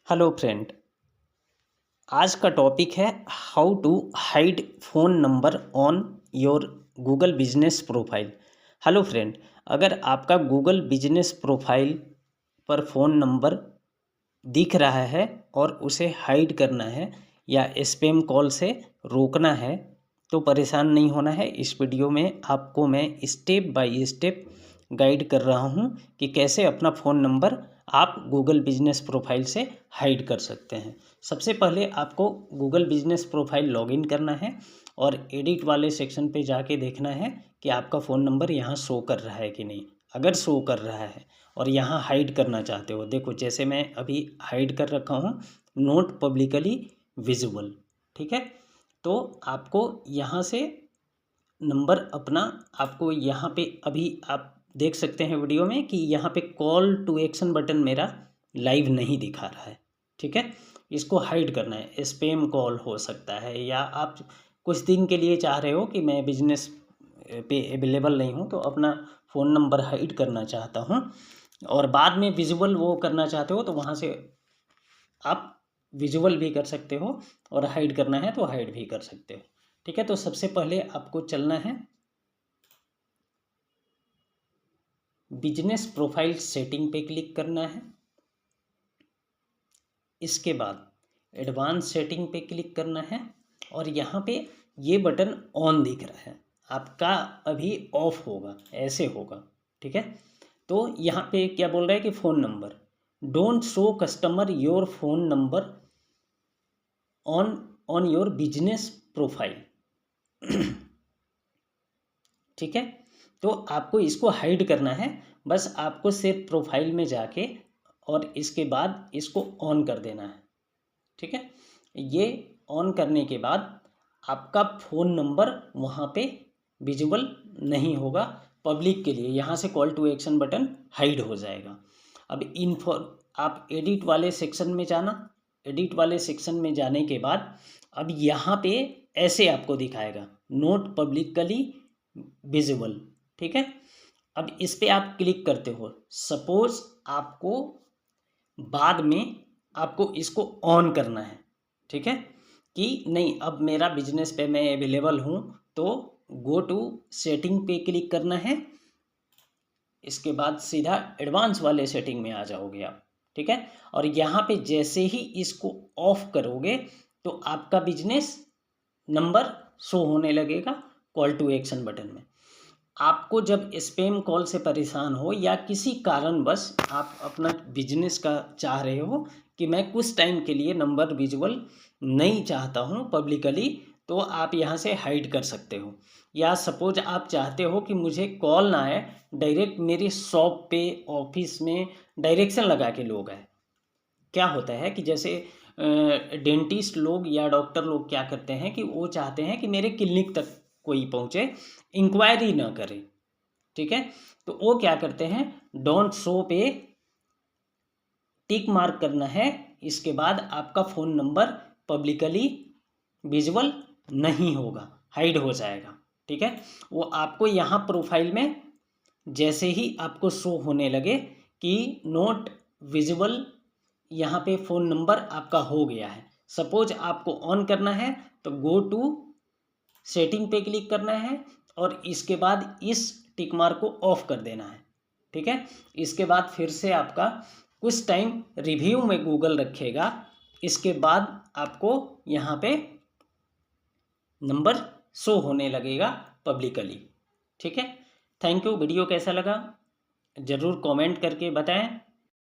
Hello friend. आज का topic है how to hide phone number on your Google business profile. Hello friend, अगर आपका गूगल बिजनेस प्रोफाइल पर फ़ोन नंबर दिख रहा है और उसे हाइड करना है या स्पैम कॉल से रोकना है तो परेशान नहीं होना है। इस वीडियो में आपको मैं स्टेप बाय स्टेप गाइड कर रहा हूं कि कैसे अपना फ़ोन नंबर आप गूगल बिजनेस प्रोफाइल से हाइड कर सकते हैं। सबसे पहले आपको गूगल बिजनेस प्रोफाइल लॉगिन करना है और एडिट वाले सेक्शन पे जाके देखना है कि आपका फ़ोन नंबर यहाँ शो कर रहा है कि नहीं। अगर शो कर रहा है और यहाँ हाइड करना चाहते हो, देखो जैसे मैं अभी हाइड कर रखा हूँ नोट पब्लिकली विजिबल, ठीक है। तो आपको यहाँ से नंबर अपना, आपको यहाँ पे अभी आप देख सकते हैं वीडियो में कि यहाँ पे कॉल टू एक्शन बटन मेरा लाइव नहीं दिखा रहा है, ठीक है। इसको हाइड करना है। स्पैम कॉल हो सकता है या आप कुछ दिन के लिए चाह रहे हो कि मैं बिजनेस पे अवेलेबल नहीं हूँ तो अपना फ़ोन नंबर हाइड करना चाहता हूँ और बाद में विजुअल वो करना चाहते हो तो वहाँ से आप विजुअल भी कर सकते हो और हाइड करना है तो हाइड भी कर सकते हो, ठीक है। तो सबसे पहले आपको चलना है बिजनेस प्रोफाइल सेटिंग पे क्लिक करना है। इसके बाद एडवांस सेटिंग पे क्लिक करना है और यहाँ पे ये बटन ऑन दिख रहा है, आपका अभी ऑफ होगा, ऐसे होगा, ठीक है। तो यहाँ पे क्या बोल रहा है कि phone number don't show customer your phone number on on your business profile, ठीक है। तो आपको इसको हाइड करना है। बस आपको सिर्फ प्रोफाइल में जाके और इसके बाद इसको ऑन कर देना है, ठीक है। ये ऑन करने के बाद आपका फ़ोन नंबर वहाँ पे विजुअल नहीं होगा पब्लिक के लिए। यहाँ से call to action button hide हो जाएगा। अब आप एडिट वाले सेक्शन में जाना। एडिट वाले सेक्शन में जाने के बाद अब यहाँ पे ऐसे आपको दिखाएगा नोट पब्लिकली विजिबल, ठीक है। अब इस पे आप क्लिक करते हो। सपोज आपको बाद में आपको इसको ऑन करना है, ठीक है, कि नहीं अब मेरा बिजनेस पे मैं अवेलेबल हूँ तो गो टू सेटिंग पे क्लिक करना है। इसके बाद सीधा एडवांस वाले सेटिंग में आ जाओगे आप, ठीक है। और यहाँ पे जैसे ही इसको ऑफ करोगे तो आपका बिजनेस नंबर शो होने लगेगा कॉल टू एक्शन बटन में। आपको जब स्पैम कॉल से परेशान हो या किसी कारणवश आप अपना बिजनेस का चाह रहे हो कि मैं कुछ टाइम के लिए नंबर विजुअल नहीं चाहता हूँ पब्लिकली, तो आप यहाँ से हाइड कर सकते हो। या सपोज आप चाहते हो कि मुझे कॉल ना आए, डायरेक्ट मेरी शॉप पे ऑफिस में डायरेक्शन लगा के लोग आए। क्या होता है कि जैसे डेंटिस्ट लोग या डॉक्टर लोग क्या करते हैं कि वो चाहते हैं कि मेरे क्लिनिक तक कोई पहुँचे, इंक्वायरी ना करे, ठीक है। तो वो क्या करते हैं, डोंट शो पे टिक मार्क करना है। इसके बाद आपका फ़ोन नंबर पब्लिकली विजुअल नहीं होगा, हाइड हो जाएगा, ठीक है। वो आपको यहाँ प्रोफाइल में जैसे ही आपको शो होने लगे कि नोट विजिबल, यहाँ पे फ़ोन नंबर आपका हो गया है। सपोज आपको ऑन करना है तो गो टू सेटिंग पे क्लिक करना है और इसके बाद इस टिक मार्क को ऑफ कर देना है, ठीक है। इसके बाद फिर से आपका कुछ टाइम रिव्यू में गूगल रखेगा। इसके बाद आपको यहाँ पे नंबर शो होने लगेगा पब्लिकली, ठीक है। Thank you. वीडियो कैसा लगा ज़रूर कमेंट करके बताएं।